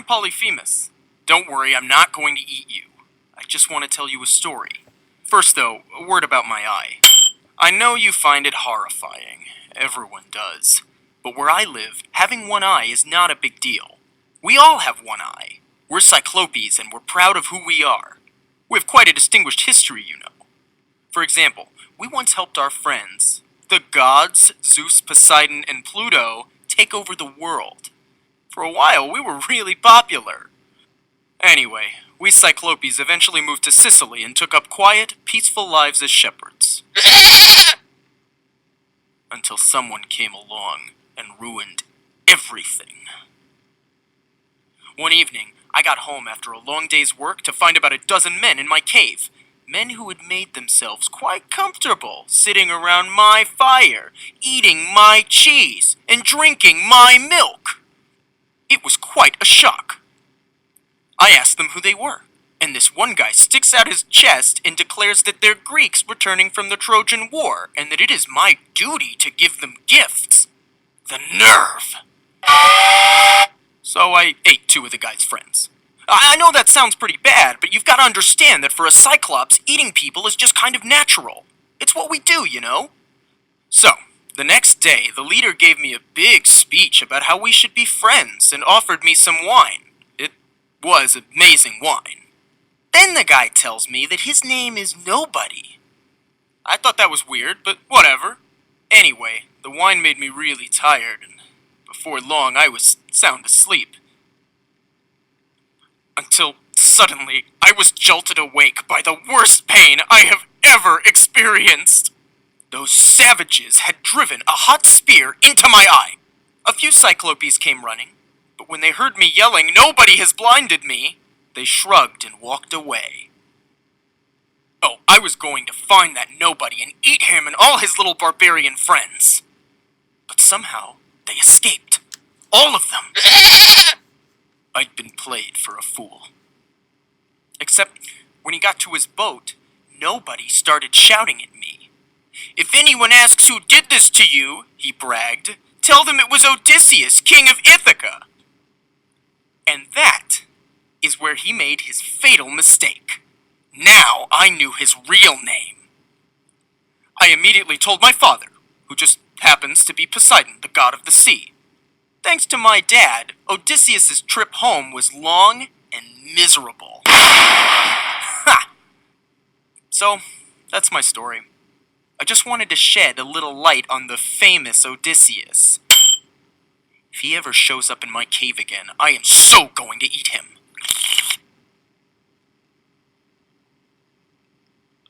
I'm Polyphemus. Don't worry, I'm not going to eat you. I just want to tell you a story. First, though, a word about my eye. I know you find it horrifying. Everyone does. But where I live, having one eye is not a big deal. We all have one eye. We're Cyclopes, and we're proud of who we are. We have quite a distinguished history, you know. For example, we once helped our friends, the gods, Zeus, Poseidon, and Pluto, take over the world. For a while, we were really popular. Anyway, we Cyclopes eventually moved to Sicily and took up quiet, peaceful lives as shepherds. Until someone came along and ruined everything. One evening, I got home after a long day's work to find about a dozen men in my cave. Men who had made themselves quite comfortable, sitting around my fire, eating my cheese, and drinking my milk. It was quite a shock. I asked them who they were, and this one guy sticks out his chest and declares that they're Greeks returning from the Trojan War, and that it is my duty to give them gifts. The nerve! So I ate two of the guy's friends. I know that sounds pretty bad, but you've got to understand that for a Cyclops, eating people is just kind of natural. It's what we do, you know? So, the next day, the leader gave me a big speech about how we should be friends and offered me some wine. It was amazing wine. Then the guy tells me that his name is Nobody. I thought that was weird, but whatever. Anyway, the wine made me really tired, and before long I was sound asleep. Until suddenly I was jolted awake by the worst pain I have ever experienced. Those savages had driven a hot spear into my eye. A few Cyclopes came running, but when they heard me yelling, "Nobody has blinded me," they shrugged and walked away. Oh, I was going to find that Nobody and eat him and all his little barbarian friends. But somehow, they escaped. All of them. I'd been played for a fool. Except, when he got to his boat, Nobody started shouting at me. "If anyone asks who did this to you," he bragged, "tell them it was Odysseus, king of Ithaca." And that is where he made his fatal mistake. Now I knew his real name. I immediately told my father, who just happens to be Poseidon, the god of the sea. Thanks to my dad, Odysseus' trip home was long and miserable. Ha! So, that's my story. I just wanted to shed a little light on the famous Odysseus. If he ever shows up in my cave again, I am so going to eat him.